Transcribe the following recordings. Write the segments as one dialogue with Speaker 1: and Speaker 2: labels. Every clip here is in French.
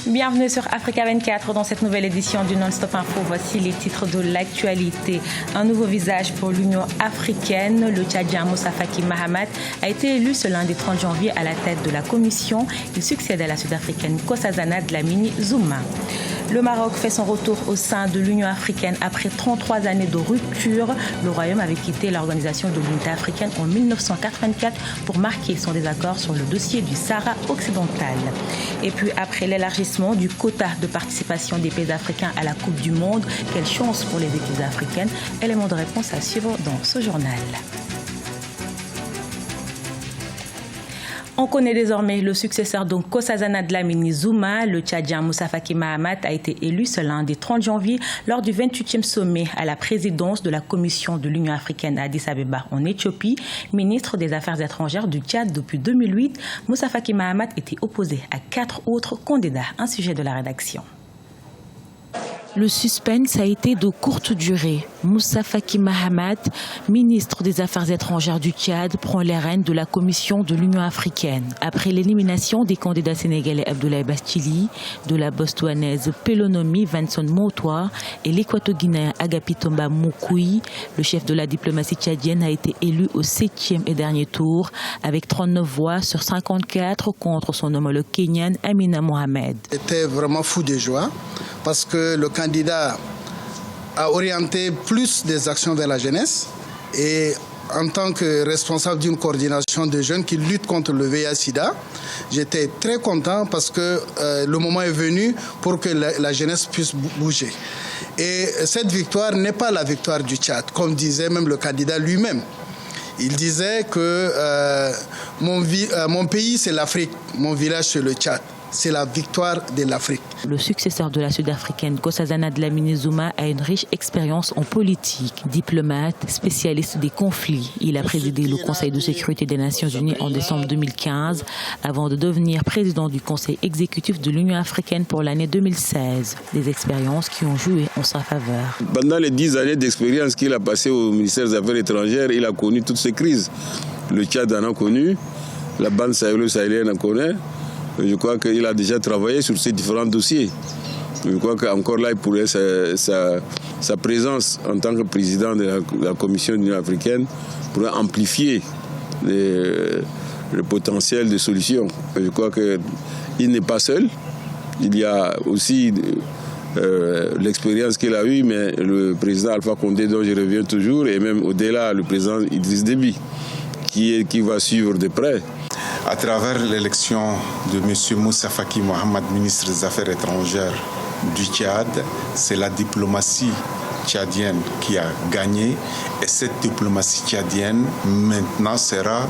Speaker 1: Bienvenue sur Africa 24 dans cette nouvelle édition du Non-Stop Info. Voici les titres de l'actualité. Un nouveau visage pour l'Union africaine. Le Tchadien Moussa Faki Mahamat a été élu ce lundi 30 janvier à la tête de la commission. Il succède à la Sud-Africaine Nkosazana Dlamini Zuma. Le Maroc fait son retour au sein de l'Union africaine après 33 années de rupture. Le Royaume avait quitté l'Organisation de l'Unité africaine en 1984 pour marquer son désaccord sur le dossier du Sahara occidental. Et puis après l'élargissement du quota de participation des pays africains à la Coupe du Monde, quelle chance pour les équipes africaines? Élément de réponse à suivre dans ce journal. On connaît désormais le successeur de Nkosazana Dlamini Zuma. Le Tchadien Moussa Faki Mahamat a été élu ce lundi 30 janvier lors du 28e sommet à la présidence de la Commission de l'Union africaine à Addis Abeba en Éthiopie. Ministre des Affaires étrangères du Tchad depuis 2008, Moussa Faki Mahamat était opposé à 4 autres candidats. Un sujet de la rédaction.
Speaker 2: Le suspense a été de courte durée. Moussa Faki Mahamat, ministre des Affaires étrangères du Tchad, prend les rênes de la Commission de l'Union africaine. Après l'élimination des candidats sénégalais Abdoulaye Bastili, de la Botswanaise Pelonomi Vanson Moutoua et l'équato-guinéen Agapitomba Moukoui, le chef de la diplomatie tchadienne a été élu au 7e et dernier tour avec 39 voix sur 54 contre son homologue kenyan Amina Mohamed.
Speaker 3: J'étais vraiment fou de joie parce que le candidat a orienté plus des actions vers la jeunesse et en tant que responsable d'une coordination de jeunes qui luttent contre le VIH-Sida, j'étais très content parce que le moment est venu pour que la jeunesse puisse bouger. Et cette victoire n'est pas la victoire du Tchad, comme disait même le candidat lui-même. Il disait que mon pays c'est l'Afrique, mon village c'est le Tchad. C'est la victoire de l'Afrique.
Speaker 2: Le successeur de la Sud-Africaine Nkosazana Dlamini Zuma a une riche expérience en politique. Diplomate, spécialiste des conflits, il a présidé le Conseil de sécurité des Nations Unies en décembre 2015 avant de devenir président du Conseil exécutif de l'Union africaine pour l'année 2016. Des expériences qui ont joué en sa faveur.
Speaker 4: Pendant les 10 années d'expérience qu'il a passées au ministère des Affaires étrangères, il a connu toutes ces crises. Le Tchad en a connu, la bande sahélo-sahélienne en connaît. Je crois qu'il a déjà travaillé sur ces différents dossiers. Je crois qu'encore là, il pourrait sa présence en tant que président de la Commission de l'Union africaine pourrait amplifier le potentiel de solutions. Je crois qu'il n'est pas seul. Il y a aussi l'expérience qu'il a eue, mais le président Alpha Condé, dont je reviens toujours, et même au-delà, le président Idriss Déby, qui va suivre de près.
Speaker 5: À travers l'élection de M. Moussa Faki Mahamat, ministre des Affaires étrangères du Tchad, c'est la diplomatie tchadienne qui a gagné. Et cette diplomatie tchadienne, maintenant, sera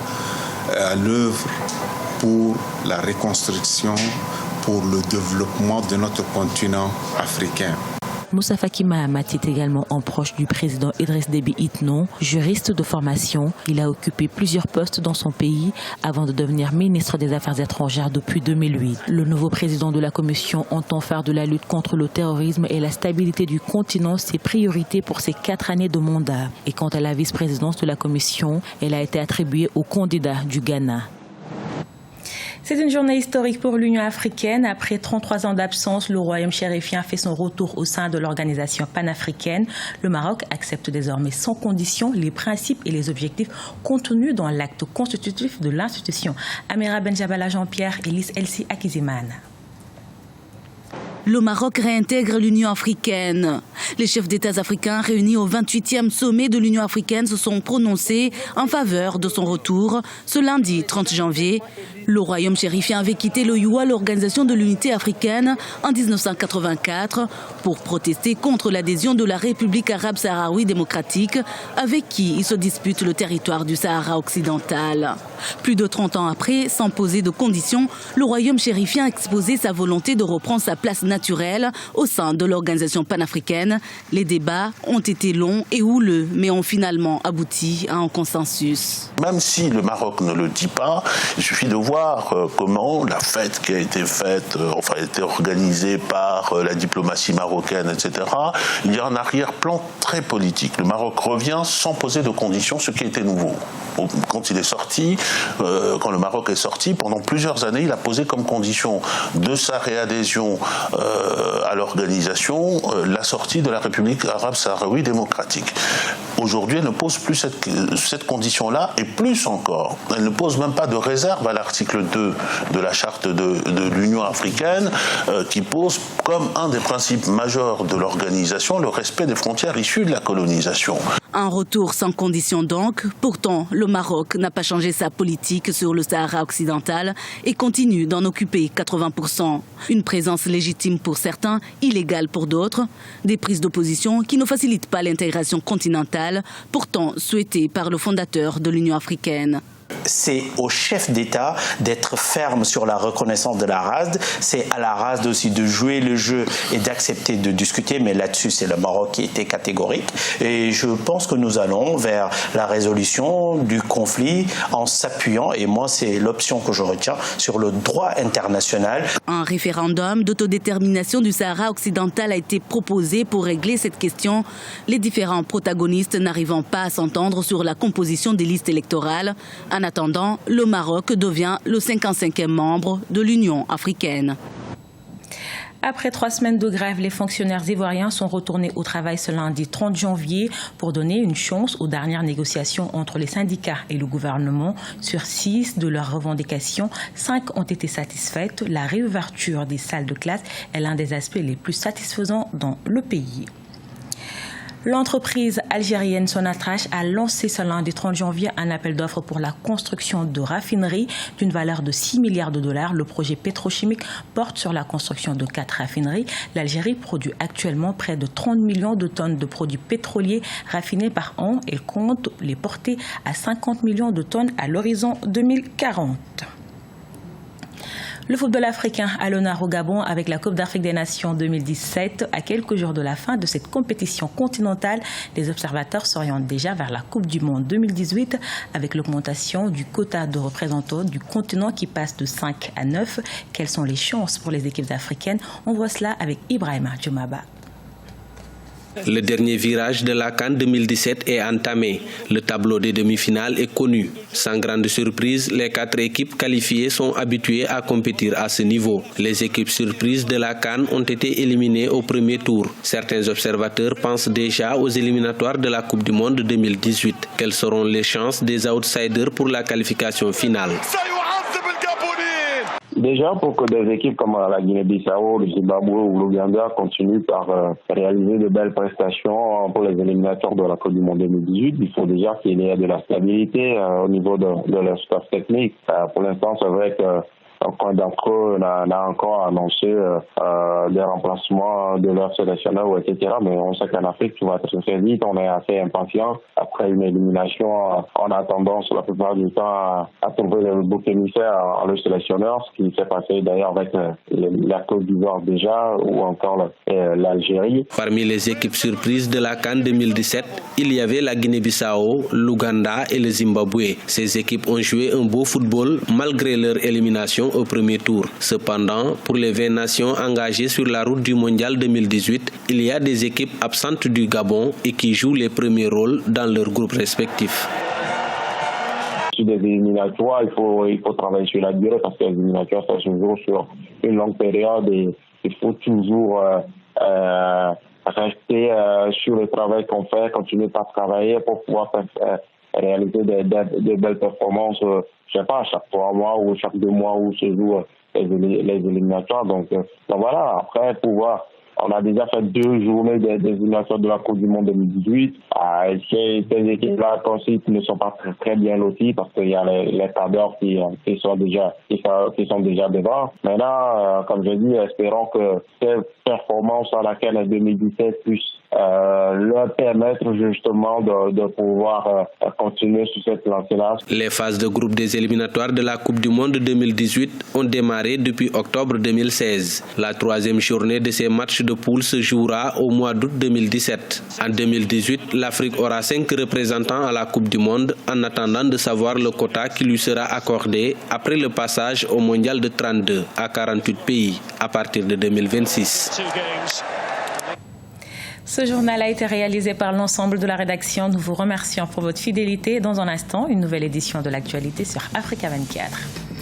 Speaker 5: à l'œuvre pour la reconstruction, pour le développement de notre continent africain.
Speaker 2: Moussa Faki Mahamat est également un proche du président Idriss Déby Itno. Juriste de formation, il a occupé plusieurs postes dans son pays avant de devenir ministre des Affaires étrangères depuis 2008. Le nouveau président de la Commission entend faire de la lutte contre le terrorisme et la stabilité du continent ses priorités pour ses 4 années de mandat. Et quant à la vice-présidence de la Commission, elle a été attribuée au candidat du Ghana.
Speaker 1: C'est une journée historique pour l'Union africaine. Après 33 ans d'absence, le royaume chérifien fait son retour au sein de l'organisation panafricaine. Le Maroc accepte désormais sans condition les principes et les objectifs contenus dans l'acte constitutif de l'institution. Amira Benjabala Jean-Pierre et Lys Elsie Akizimane.
Speaker 6: Le Maroc réintègre l'Union africaine. Les chefs d'État africains réunis au 28e sommet de l'Union africaine se sont prononcés en faveur de son retour ce lundi 30 janvier. Le royaume chérifien avait quitté l'OUA, l'Organisation de l'Unité africaine, en 1984 pour protester contre l'adhésion de la République arabe sahraoui démocratique avec qui il se dispute le territoire du Sahara occidental. Plus de 30 ans après, sans poser de conditions, le royaume chérifien a exposé sa volonté de reprendre sa place naturelle au sein de l'organisation panafricaine. Les débats ont été longs et houleux, mais ont finalement abouti à un consensus.
Speaker 7: Même si le Maroc ne le dit pas, il suffit de voir comment la fête qui a été faite, a été organisée par la diplomatie marocaine, etc. Il y a un arrière-plan très politique. Le Maroc revient sans poser de conditions, ce qui était nouveau. quand il est sorti, quand le Maroc est sorti, pendant plusieurs années, il a posé comme condition de sa réadhésion à l'organisation la sortie de la République arabe sahraoui démocratique. Aujourd'hui, elle ne pose plus cette condition-là, et plus encore, elle ne pose même pas de réserve à l'article 2 de la charte de l'Union africaine, qui pose comme un des principes majeurs de l'organisation le respect des frontières issues de la colonisation.
Speaker 6: Un retour sans condition donc. Pourtant, le Maroc n'a pas changé sa politique sur le Sahara occidental et continue d'en occuper 80%. Une présence légitime pour certains, illégale pour d'autres. Des prises d'opposition qui ne facilitent pas l'intégration continentale, pourtant souhaitée par le fondateur de l'Union africaine.
Speaker 8: C'est au chef d'État d'être ferme sur la reconnaissance de la RASD. C'est à la RASD aussi de jouer le jeu et d'accepter de discuter. Mais là-dessus, c'est le Maroc qui était catégorique. Et je pense que nous allons vers la résolution du conflit en s'appuyant, et moi, c'est l'option que je retiens, sur le droit international.
Speaker 6: Un référendum d'autodétermination du Sahara occidental a été proposé pour régler cette question. Les différents protagonistes n'arrivant pas à s'entendre sur la composition des listes électorales. En attendant, le Maroc devient le 55e membre de l'Union africaine.
Speaker 1: Après 3 semaines de grève, les fonctionnaires ivoiriens sont retournés au travail ce lundi 30 janvier pour donner une chance aux dernières négociations entre les syndicats et le gouvernement. Sur 6 de leurs revendications, 5 ont été satisfaites. La réouverture des salles de classe est l'un des aspects les plus satisfaisants dans le pays. L'entreprise algérienne Sonatrach a lancé ce lundi 30 janvier un appel d'offres pour la construction de raffineries d'une valeur de 6 milliards de dollars. Le projet pétrochimique porte sur la construction de 4 raffineries. L'Algérie produit actuellement près de 30 millions de tonnes de produits pétroliers raffinés par an et compte les porter à 50 millions de tonnes à l'horizon 2040. Le football africain a l'honneur au Gabon avec la Coupe d'Afrique des Nations 2017. À quelques jours de la fin de cette compétition continentale, les observateurs s'orientent déjà vers la Coupe du Monde 2018 avec l'augmentation du quota de représentants du continent qui passe de 5 à 9. Quelles sont les chances pour les équipes africaines? On voit cela avec Ibrahima Djoumaba.
Speaker 9: Le dernier virage de la CAN 2017 est entamé. Le tableau des demi-finales est connu. Sans grande surprise, les 4 équipes qualifiées sont habituées à compétir à ce niveau. Les équipes surprises de la CAN ont été éliminées au premier tour. Certains observateurs pensent déjà aux éliminatoires de la Coupe du Monde 2018. Quelles seront les chances des outsiders pour la qualification finale?
Speaker 10: Déjà, pour que des équipes comme la Guinée-Bissau, le Zimbabwe ou l'Ouganda continuent par réaliser de belles prestations pour les éliminatoires de la Coupe du Monde 2018, il faut déjà qu'il y ait de la stabilité au niveau de leur staff technique. Pour l'instant, c'est vrai que aucun d'entre eux n'a encore annoncé des remplacements de leurs sélectionneurs, etc. Mais on sait qu'en Afrique, tout va très vite. On est assez impatient. Après une élimination, on a tendance la plupart du temps à trouver le bouc émissaire en le sélectionneur, ce qui s'est passé d'ailleurs avec la Côte d'Ivoire déjà, ou encore l'Algérie.
Speaker 9: Parmi les équipes surprises de la CAN 2017, il y avait la Guinée-Bissau, l'Ouganda et le Zimbabwe. Ces équipes ont joué un beau football malgré leur élimination au premier tour. Cependant, pour les 20 nations engagées sur la route du Mondial 2018, il y a des équipes absentes du Gabon et qui jouent les premiers rôles dans leurs groupes respectifs.
Speaker 10: Sur des éliminatoires, il faut travailler sur la durée parce que les éliminatoires, ça se joue sur une longue période et il faut toujours rester sur le travail qu'on fait, continuer à travailler pour pouvoir réaliser des belles performances, je sais pas, chaque 3 mois ou chaque 2 mois où se jouent les éliminatoires. Donc voilà, après pouvoir, on a déjà fait 2 journées des éliminatoires de la Coupe du Monde 2018. Ces équipes-là, ne sont pas très bien loties parce qu'il y a les cadres qui sont déjà devant. Maintenant, comme je dis, espérons que ces performances à la CAN 2017 puissent leur permettre justement de pouvoir continuer sur cette lancée-là.
Speaker 9: Les phases de groupe des éliminatoires de la Coupe du Monde 2018 ont démarré depuis octobre 2016. La 3e journée de ces matchs de poule se jouera au mois d'août 2017. En 2018, l'Afrique aura 5 représentants à la Coupe du Monde en attendant de savoir le quota qui lui sera accordé après le passage au mondial de 32 à 48 pays à partir de 2026.
Speaker 1: Ce journal a été réalisé par l'ensemble de la rédaction. Nous vous remercions pour votre fidélité. Dans un instant, une nouvelle édition de l'actualité sur Africa 24.